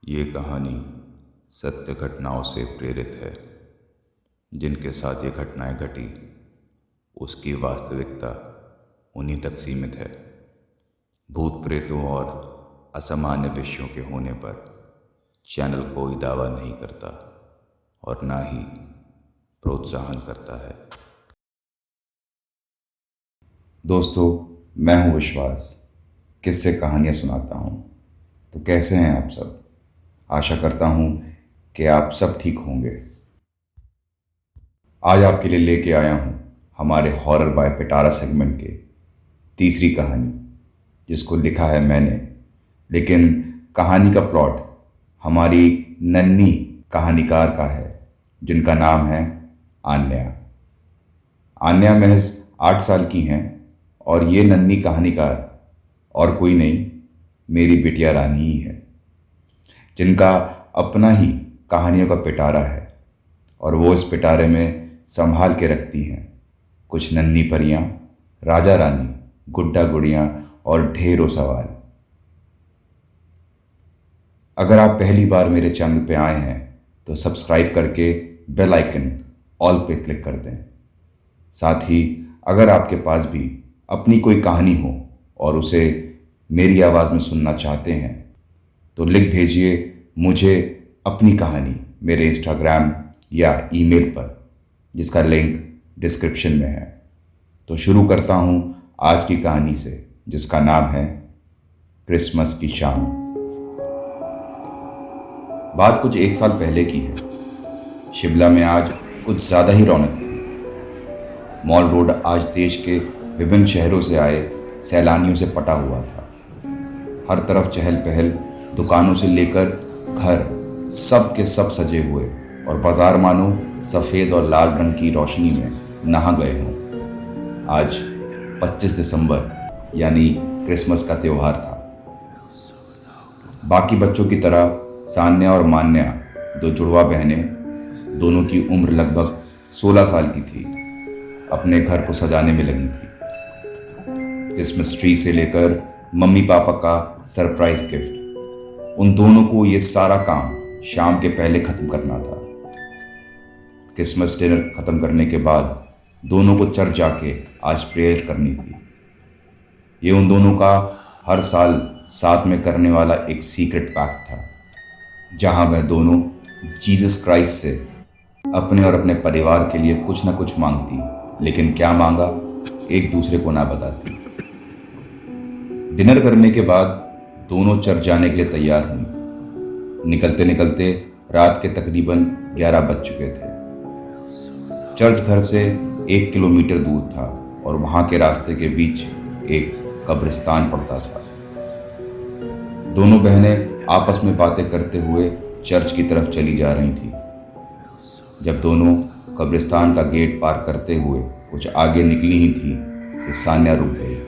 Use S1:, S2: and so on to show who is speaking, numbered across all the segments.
S1: ये कहानी सत्य घटनाओं से प्रेरित है। जिनके साथ ये घटनाएं घटी उसकी वास्तविकता उन्हीं तक सीमित है। भूत प्रेतों और असामान्य विषयों के होने पर चैनल कोई दावा नहीं करता और ना ही प्रोत्साहन करता है।
S2: दोस्तों, मैं हूं विश्वास, किससे कहानियां सुनाता हूं। तो कैसे हैं आप सब? आशा करता हूं कि आप सब ठीक होंगे। आज आपके लिए लेके आया हूं हमारे हॉरर बाय पिटारा सेगमेंट के तीसरी कहानी, जिसको लिखा है मैंने, लेकिन कहानी का प्लॉट हमारी नन्ही कहानीकार का है, जिनका नाम है आन्या। आन्या महज 8 साल की हैं और ये नन्ही कहानीकार और कोई नहीं, मेरी बिटिया रानी ही है, जिनका अपना ही कहानियों का पिटारा है और वो इस पिटारे में संभाल के रखती हैं कुछ नन्ही परियां, राजा रानी, गुड्डा गुड़ियां और ढेरों सवाल। अगर आप पहली बार मेरे चैनल पे आए हैं तो सब्सक्राइब करके बेल आइकन ऑल पे क्लिक कर दें। साथ ही अगर आपके पास भी अपनी कोई कहानी हो और उसे मेरी आवाज़ में सुनना चाहते हैं तो लिख भेजिए मुझे अपनी कहानी मेरे इंस्टाग्राम या ईमेल पर, जिसका लिंक डिस्क्रिप्शन में है। तो शुरू करता हूँ आज की कहानी से, जिसका नाम है क्रिसमस की शाम। बात कुछ 1 साल पहले की है। शिमला में आज कुछ ज़्यादा ही रौनक थी। मॉल रोड आज देश के विभिन्न शहरों से आए सैलानियों से पटा हुआ था। हर तरफ चहल पहल, दुकानों से लेकर घर, सब के सब सजे हुए और बाजार मानो सफ़ेद और लाल रंग की रोशनी में नहा गए हों। आज 25 दिसंबर यानी क्रिसमस का त्यौहार था। बाकी बच्चों की तरह सान्या और मान्या, 2 जुड़वा बहनें, दोनों की उम्र लगभग 16 साल की थी, अपने घर को सजाने में लगी थी। क्रिसमस ट्री से लेकर मम्मी पापा का सरप्राइज गिफ्ट, उन दोनों को ये सारा काम शाम के पहले खत्म करना था। क्रिसमस डिनर खत्म करने के बाद दोनों को चर्च जाके आज प्रेयर करनी थी। ये उन दोनों का हर साल साथ में करने वाला एक सीक्रेट पैक्ट था, जहां वह दोनों जीसस क्राइस्ट से अपने और अपने परिवार के लिए कुछ ना कुछ मांगती, लेकिन क्या मांगा एक दूसरे को ना बताती। डिनर करने के बाद दोनों चर्च जाने के लिए तैयार हुई। निकलते निकलते रात के तकरीबन 11 बज चुके थे। चर्च घर से 1 किलोमीटर दूर था और वहां के रास्ते के बीच एक कब्रिस्तान पड़ता था। दोनों बहनें आपस में बातें करते हुए चर्च की तरफ चली जा रही थी। जब दोनों कब्रिस्तान का गेट पार करते हुए कुछ आगे निकली ही थी कि सान्या रुक गई।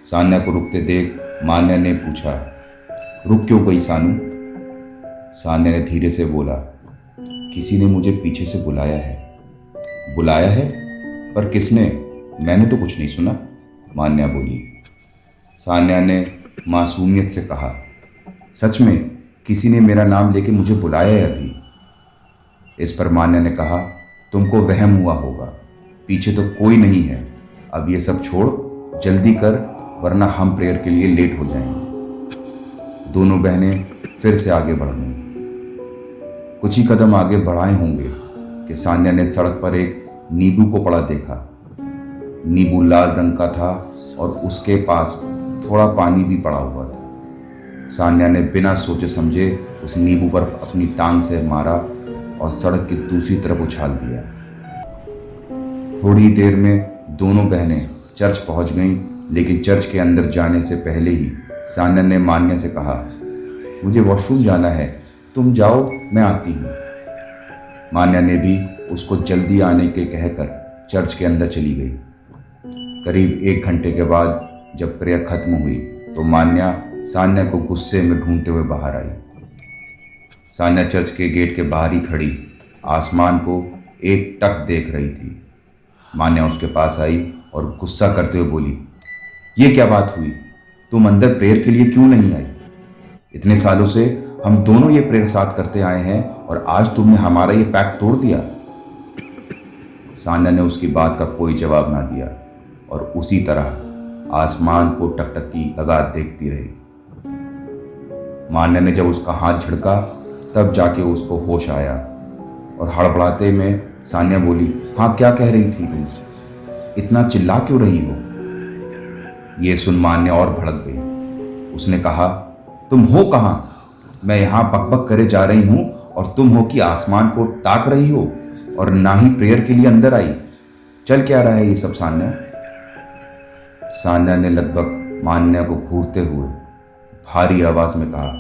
S2: सान्या को रुकते देख मान्या ने पूछा, रुक क्यों गई सानू? सान्या ने धीरे से बोला, किसी ने मुझे पीछे से बुलाया है। बुलाया है? पर किसने? मैंने तो कुछ नहीं सुना, मान्या बोली। सान्या ने मासूमियत से कहा, सच में किसी ने मेरा नाम लेके मुझे बुलाया है अभी। इस पर मान्या ने कहा, तुमको वहम हुआ होगा, पीछे तो कोई नहीं है। अब ये सब छोड़, जल्दी कर, वरना हम प्रेयर के लिए लेट हो जाएंगे। दोनों बहनें फिर से आगे बढ़ गईं। कुछ ही कदम आगे बढ़ाए होंगे कि सान्या ने सड़क पर एक नींबू को पड़ा देखा। नींबू लाल रंग का था और उसके पास थोड़ा पानी भी पड़ा हुआ था। सान्या ने बिना सोचे समझे उस नींबू पर अपनी टांग से मारा और सड़क की दूसरी तरफ उछाल दिया। थोड़ी देर में दोनों बहनें चर्च पहुंच गईं, लेकिन चर्च के अंदर जाने से पहले ही सान्या ने मान्या से कहा, मुझे वॉशरूम जाना है, तुम जाओ, मैं आती हूँ। मान्या ने भी उसको जल्दी आने के कहकर चर्च के अंदर चली गई। करीब 1 घंटे के बाद जब प्रेयर खत्म हुई तो मान्या सान्या को गुस्से में ढूंढते हुए बाहर आई। सान्या चर्च के गेट के बाहर ही खड़ी आसमान को एक टक देख रही थी। मान्या उसके पास आई और गुस्सा करते हुए बोली, ये क्या बात हुई? तुम अंदर प्रेयर के लिए क्यों नहीं आई? इतने सालों से हम दोनों ये प्रेयर साथ करते आए हैं और आज तुमने हमारा ये पैक्ट तोड़ दिया। सान्या ने उसकी बात का कोई जवाब ना दिया और उसी तरह आसमान को टकटकी लगा देखती रही। मान्या ने जब उसका हाथ झड़का तब जाके उसको होश आया और हड़बड़ाते में सान्या बोली, हाँ क्या कह रही थी तुम? इतना चिल्ला क्यों रही हो? ये सुन मान्या और भड़क गई। उसने कहा, तुम हो कहाँ? मैं यहाँ बकबक करे जा रही हूँ और तुम हो कि आसमान को ताक रही हो और ना ही प्रेयर के लिए अंदर आई। चल क्या रहा है ये सब सान्या? सान्या ने लगभग मान्या को घूरते हुए भारी आवाज में कहा,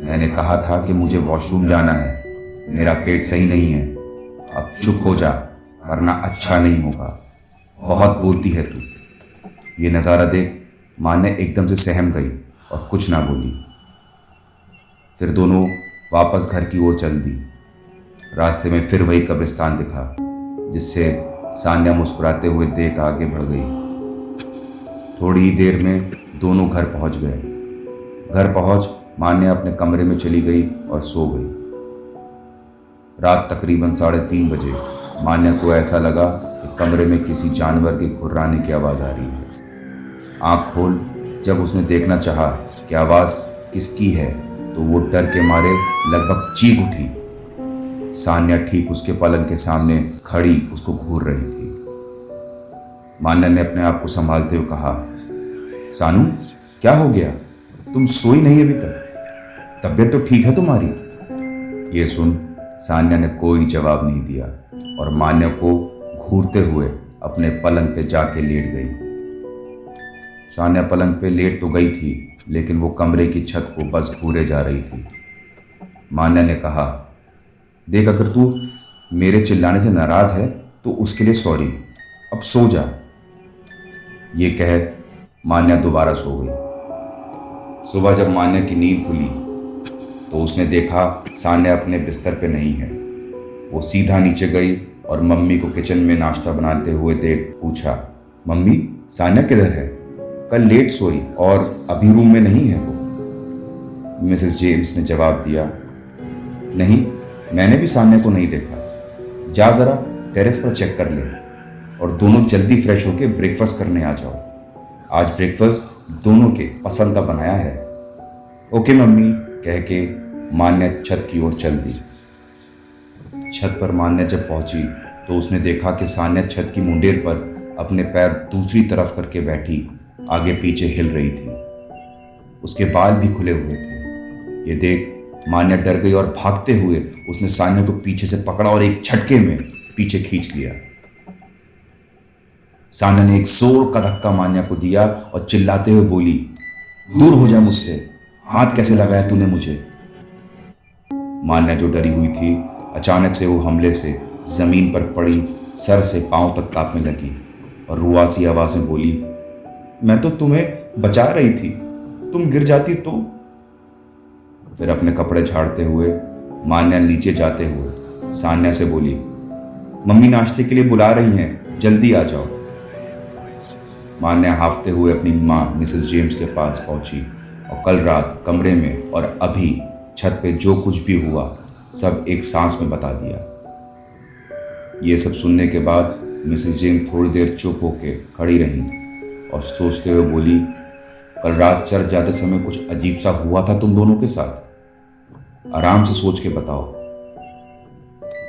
S2: मैंने कहा था कि मुझे वॉशरूम जाना है, मेरा पेट सही नहीं है, अब चुप हो जा वरना अच्छा नहीं होगा। बहुत बोलती है तू। ये नज़ारा देख मान्या एकदम से सहम गई और कुछ ना बोली। फिर दोनों वापस घर की ओर चल दी। रास्ते में फिर वही कब्रिस्तान दिखा जिससे सान्या मुस्कुराते हुए देख आगे बढ़ गई। थोड़ी ही देर में दोनों घर पहुंच गए। घर पहुंच मान्या अपने कमरे में चली गई और सो गई। रात तकरीबन 3:30 बजे मान्या को ऐसा लगा कि कमरे में किसी जानवर के घुर्राने की आवाज़ आ रही है। आँख खोल जब उसने देखना चाहा कि आवाज़ किसकी है तो वो डर के मारे लगभग चीख उठी। सान्या ठीक उसके पलंग के सामने खड़ी उसको घूर रही थी। मान्या ने अपने आप को संभालते हुए कहा, सानू क्या हो गया? तुम सोई नहीं अभी तक? तबीयत तो ठीक है तुम्हारी? ये सुन सान्या ने कोई जवाब नहीं दिया और मान्या को घूरते हुए अपने पलंग पे जाके लेट गई। सान्या पलंग पे लेट तो गई थी लेकिन वो कमरे की छत को बस घूरे जा रही थी। मान्या ने कहा, देख अगर तू मेरे चिल्लाने से नाराज है तो उसके लिए सॉरी, अब सो जा। ये कह मान्या दोबारा सो गई। सुबह जब मान्या की नींद खुली तो उसने देखा सान्या अपने बिस्तर पे नहीं है। वो सीधा नीचे गई और मम्मी को किचन में नाश्ता बनाते हुए देख पूछा, मम्मी सान्या किधर है? कल लेट सोई और अभी रूम में नहीं है वो। मिसेस जेम्स ने जवाब दिया, नहीं मैंने भी सान्या को नहीं देखा। जा ज़रा टेरेस पर चेक कर ले और दोनों जल्दी फ्रेश होकर ब्रेकफास्ट करने आ जाओ। आज ब्रेकफास्ट दोनों के पसंद का बनाया है। ओके मम्मी कह के मान्या छत की ओर चल दी। छत पर मान्या जब पहुंची तो उसने देखा कि सान्या छत की मुंडेर पर अपने पैर दूसरी तरफ करके बैठी आगे पीछे हिल रही थी। उसके बाल भी खुले हुए थे। ये देख मान्या डर गई और भागते हुए उसने सान्या को पीछे से पकड़ा और एक झटके में पीछे खींच लिया। सान्या ने एक जोर का धक्का मान्या को दिया और चिल्लाते हुए बोली, दूर हो जा मुझसे, हाथ कैसे लगाया तूने मुझे? मान्या जो डरी हुई थी अचानक से वो हमले से जमीन पर पड़ी सर से पांव तक कांपने लगी और रुआसी आवाज में बोली, मैं तो तुम्हें बचा रही थी, तुम गिर जाती तो। फिर अपने कपड़े झाड़ते हुए मान्या नीचे जाते हुए सान्या से बोली, मम्मी नाश्ते के लिए बुला रही हैं, जल्दी आ जाओ। मान्या हाफते हुए अपनी माँ मिसेस जेम्स के पास पहुंची और कल रात कमरे में और अभी छत पे जो कुछ भी हुआ सब एक सांस में बता दिया। ये सब सुनने के बाद मिसेस जेम्स थोड़ी देर चुप होकर खड़ी रहीं और सोचते हुए बोली, कल रात चर्च जाते समय कुछ अजीब सा हुआ था तुम दोनों के साथ? आराम से सोच के बताओ।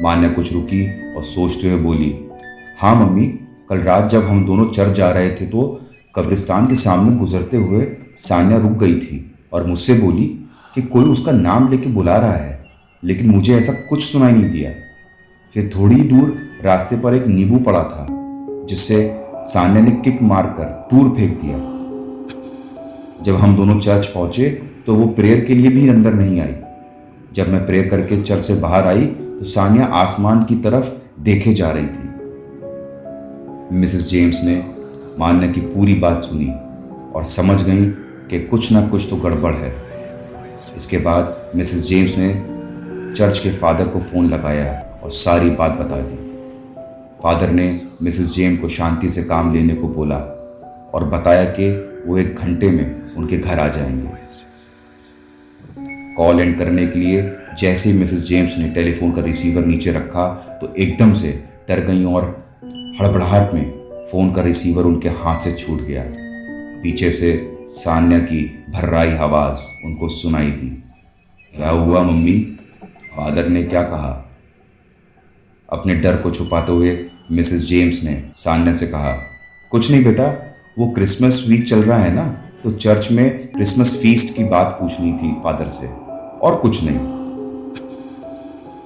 S2: मान्या कुछ रुकी और सोचते हुए बोली, हाँ मम्मी, कल रात जब हम दोनों चर्च जा रहे थे तो कब्रिस्तान के सामने गुजरते हुए सान्या रुक गई थी और मुझसे बोली कि कोई उसका नाम लेके बुला रहा है, लेकिन मुझे ऐसा कुछ सुनाई नहीं दिया। फिर थोड़ी ही दूर रास्ते पर एक नींबू पड़ा था जिससे सान्या ने किक मारकर दूर फेंक दिया। जब हम दोनों चर्च पहुंचे तो वो प्रेयर के लिए भी अंदर नहीं आई। जब मैं प्रेयर करके चर्च से बाहर आई तो सान्या आसमान की तरफ देखे जा रही थी। मिसेस जेम्स ने मान्या की पूरी बात सुनी और समझ गई कि कुछ ना कुछ तो गड़बड़ है। इसके बाद मिसेस जेम्स ने चर्च के फादर को फ़ोन लगाया और सारी बात बता दी। फादर ने मिसेस जेम्स को शांति से काम लेने को बोला और बताया कि वो 1 घंटे में उनके घर आ जाएंगे। कॉल एंड करने के लिए जैसे ही मिसेस जेम्स ने टेलीफोन का रिसीवर नीचे रखा तो एकदम से डर गई और हड़बड़ाहट में फ़ोन का रिसीवर उनके हाथ से छूट गया। पीछे से सान्या की भर्राई आवाज़ उनको सुनाई दी। क्या हुआ मम्मी? फादर ने क्या कहा? अपने डर को छुपाते हुए मिसेस जेम्स ने सान्या से कहा, कुछ नहीं बेटा, वो क्रिसमस वीक चल रहा है ना, तो चर्च में क्रिसमस फीस्ट की बात पूछनी थी फादर से, और कुछ नहीं।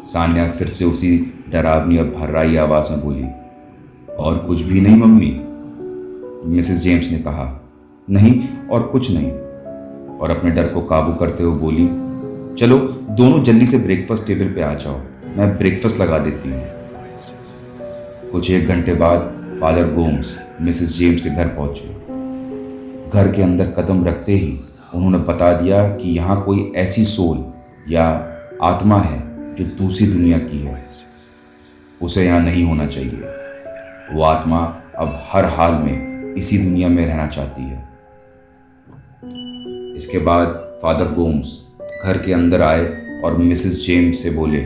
S2: सान्या फिर से उसी डरावनी और भर्राई आवाज में बोली, और कुछ भी नहीं मम्मी? मिसेस जेम्स ने कहा, नहीं और कुछ नहीं, और अपने डर को काबू करते हुए बोली, चलो दोनों जल्दी से ब्रेकफास्ट टेबल पे आ जाओ, मैं ब्रेकफास्ट लगा देती हूँ। कुछ 1 घंटे बाद फादर गोम्स मिसेस जेम्स के घर पहुंचे। घर के अंदर कदम रखते ही उन्होंने बता दिया कि यहाँ कोई ऐसी सोल या आत्मा है जो दूसरी दुनिया की है, उसे यहाँ नहीं होना चाहिए। वो आत्मा अब हर हाल में इसी दुनिया में रहना चाहती है। इसके बाद फादर गोम्स घर के अंदर आए और मिसेस जेम्स से बोले,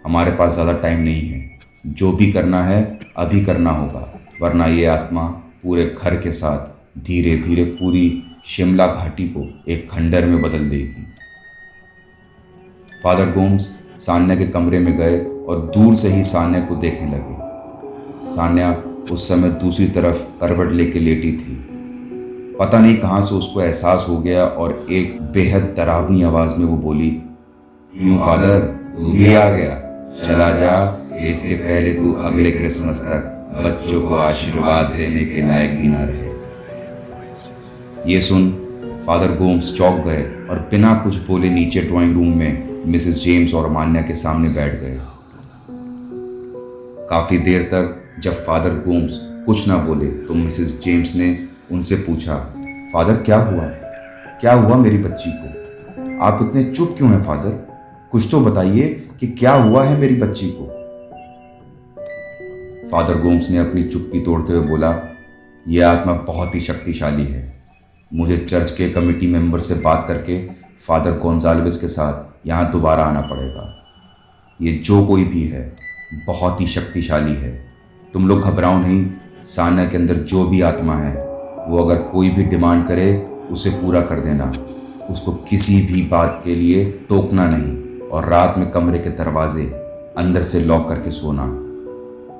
S2: हमारे पास ज़्यादा टाइम नहीं है, जो भी करना है अभी करना होगा, वरना ये आत्मा पूरे घर के साथ धीरे धीरे पूरी शिमला घाटी को एक खंडर में बदल देगी। फादर गोम्स सान्या के कमरे में गए और दूर से ही सान्या को देखने लगे। सान्या उस समय दूसरी तरफ करवट लेके लेटी थी। पता नहीं कहाँ से उसको एहसास हो गया और एक बेहद डरावनी आवाज में वो बोली, यूं फादर, तू भी आ गया, चला जा, इसके पहले तू अगले क्रिसमस तक बच्चों को आशीर्वाद देने के लायक भी ना रहे। ये सुन फादर गोम्स चौंक गए और बिना कुछ बोले नीचे ड्राइंग रूम में मिसेस जेम्स और मान्या के सामने बैठ गए। काफी देर तक जब फादर गोम्स कुछ ना बोले तो मिसेस जेम्स ने उनसे पूछा, फादर क्या हुआ मेरी बच्ची को? आप इतने चुप क्यों हैं फादर? कुछ तो बताइए कि क्या हुआ है मेरी बच्ची को? फादर गोम्स ने अपनी चुप्पी तोड़ते हुए बोला, यह आत्मा बहुत ही शक्तिशाली है। मुझे चर्च के कमेटी मेंबर से बात करके फादर गोंजाल्विस के साथ यहाँ दोबारा आना पड़ेगा। ये जो कोई भी है बहुत ही शक्तिशाली है। तुम लोग घबराओ नहीं। सान्या के अंदर जो भी आत्मा है वो अगर कोई भी डिमांड करे उसे पूरा कर देना। उसको किसी भी बात के लिए टोकना नहीं और रात में कमरे के दरवाजे अंदर से लॉक करके सोना।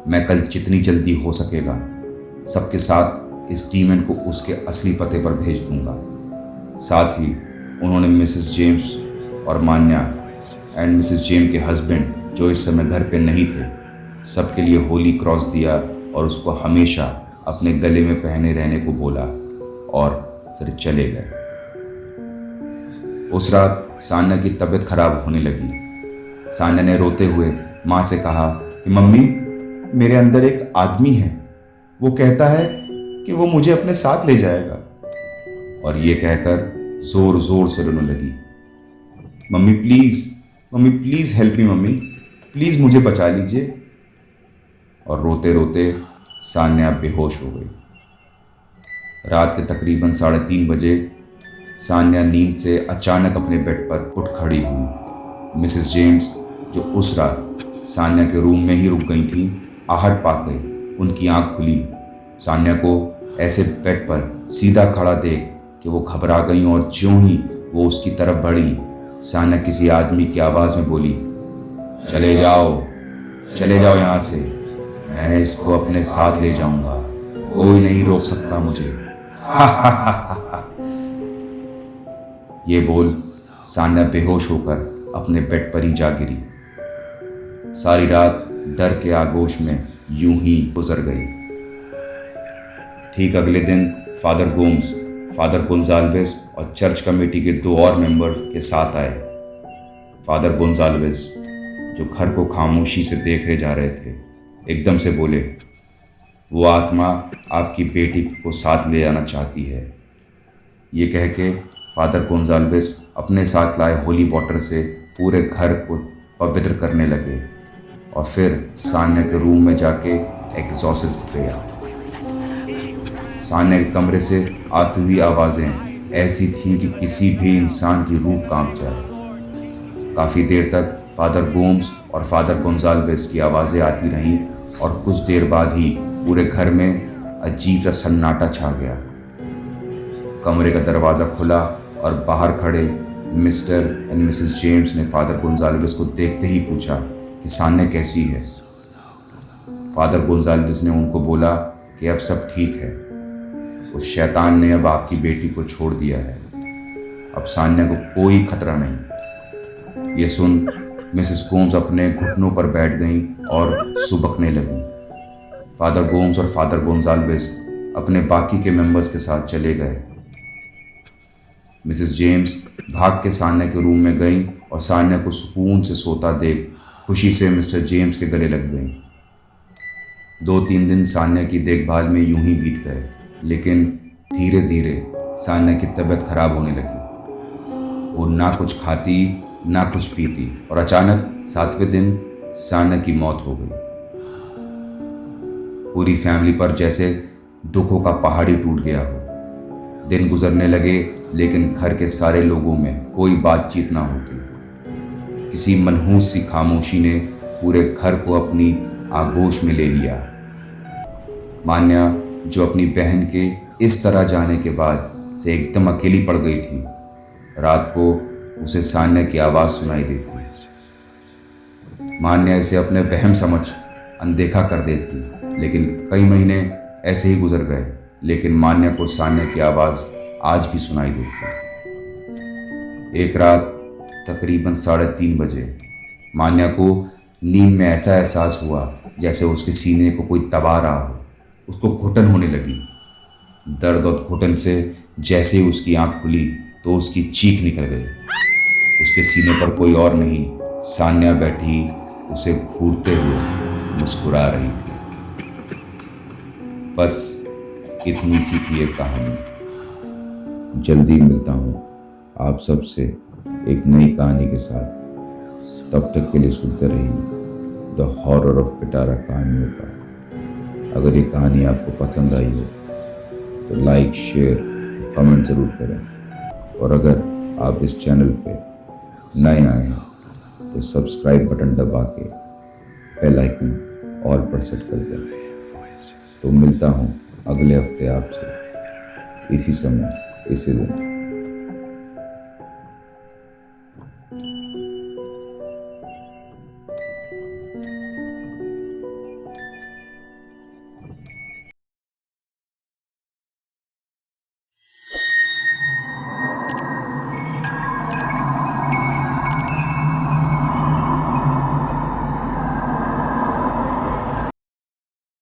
S2: मैं कल जितनी जल्दी हो सकेगा सबके साथ इस डीमन को उसके असली पते पर भेज दूंगा। साथ ही उन्होंने मिसेस जेम्स और मान्या एंड मिसेस जेम्स के हस्बैंड जो इस समय घर पे नहीं थे सबके लिए होली क्रॉस दिया और उसको हमेशा अपने गले में पहने रहने को बोला और फिर चले गए। उस रात सान्या की तबीयत खराब होने लगी। सान्या ने रोते हुए माँ से कहा कि मम्मी, मेरे अंदर एक आदमी है, वो कहता है कि वो मुझे अपने साथ ले जाएगा। और ये कहकर जोर जोर से रोने लगी। Mummy please help me mummy, please मुझे बचा लीजिए। और रोते रोते सान्या बेहोश हो गई। रात के तकरीबन 3:30 बजे सान्या नींद से अचानक अपने बेड पर उठ खड़ी हुई। मिसेस जेम्स जो उस रात सान्या के रूम में ही रुक गई थी, आहट पाकर उनकी आंख खुली। सान्या को ऐसे बेड पर सीधा खड़ा देख कि वो घबरा गई और ज्यों ही वो उसकी तरफ बढ़ी, सान्या किसी आदमी की आवाज़ में बोली, चले जाओ यहाँ से, मैं इसको अपने साथ ले जाऊंगा, कोई नहीं रोक सकता मुझे। ये बोल सान्या बेहोश होकर अपने बेड पर ही जा गिरी। सारी रात डर के आगोश में यूं ही गुजर गई। ठीक अगले दिन फादर गोम्स, फादर गोंजाल्विस और चर्च कमेटी के 2 और मेंबर के साथ आए। फादर गोंजाल्विस जो घर को खामोशी से देखे जा रहे थे एकदम से बोले, वो आत्मा आपकी बेटी को साथ ले जाना चाहती है। ये कह के फादर गोंजाल्विस अपने साथ लाए होली वाटर से पूरे घर को पवित्र करने लगे और फिर सान्या के रूम में जाके एग्जॉर्सिस्ट किया। सान्या के कमरे से आती हुई आवाज़ें ऐसी थीं कि किसी भी इंसान की रूह कांप जाए। काफ़ी देर तक फादर गोम्स और फादर गोंजाल्वेस की आवाज़ें आती रहीं और कुछ देर बाद ही पूरे घर में अजीब सा सन्नाटा छा गया। कमरे का दरवाज़ा खुला और बाहर खड़े मिस्टर एंड मिसेस जेम्स ने फादर गोंजाल्वेस को देखते ही पूछा कि सान्या कैसी है। फादर गोंजाल्वेस ने उनको बोला कि अब सब ठीक है, उस शैतान ने अब आपकी बेटी को छोड़ दिया है, अब सान्या को कोई खतरा नहीं। ये सुन मिसेस गोम्स अपने घुटनों पर बैठ गईं और सुबकने लगीं। फादर गोम्स और फादर गोंजाल्वेस अपने बाकी के मेंबर्स के साथ चले गए। मिसेस जेम्स भाग के सान्या के रूम में गईं और सान्या को सुकून से सोता देख खुशी से मिस्टर जेम्स के गले लग गईं। 2-3 दिन सान्या की देखभाल में यूं ही बीत गए, लेकिन धीरे धीरे सान्या की तबीयत खराब होने लगी। वो ना कुछ खाती ना कुछ पीती और अचानक 7वें दिन सान्या की मौत हो गई। पूरी फैमिली पर जैसे दुखों का पहाड़ ही टूट गया हो। दिन गुजरने लगे, लेकिन घर के सारे लोगों में कोई बातचीत ना होती। किसी मनहूस सी खामोशी ने पूरे घर को अपनी आगोश में ले लिया। मान्या, जो अपनी बहन के इस तरह जाने के बाद से एकदम अकेली पड़ गई थी, रात को उसे सान्या की आवाज़ सुनाई देती। मान्या इसे अपने वहम समझ अनदेखा कर देती, लेकिन कई महीने ऐसे ही गुजर गए, लेकिन मान्या को सान्या की आवाज़ आज भी सुनाई देती। एक रात तकरीबन 3:30 बजे मान्या को नींद में ऐसा एहसास हुआ जैसे उसके सीने को कोई दबा रहा हो। उसको घुटन होने लगी। दर्द और घुटन से जैसे ही उसकी आंख खुली तो उसकी चीख निकल गई। उसके सीने पर कोई और नहीं, सान्या बैठी उसे घूरते हुए मुस्कुरा रही थी। बस इतनी सी थी ये कहानी।
S1: जल्दी मिलता हूँ आप सबसे एक नई कहानी के साथ। तब तक के लिए सुनते रहिए द हॉरर ऑफ पिटारा कहानियों का। अगर ये कहानी आपको पसंद आई हो तो लाइक, शेयर, कमेंट ज़रूर करें। और अगर आप इस चैनल पे नए आए हैं तो सब्सक्राइब बटन दबा के बेल आइकन ऑल पर सेट कर दें। तो मिलता हूँ अगले हफ्ते आपसे इसी समय इसी दिन।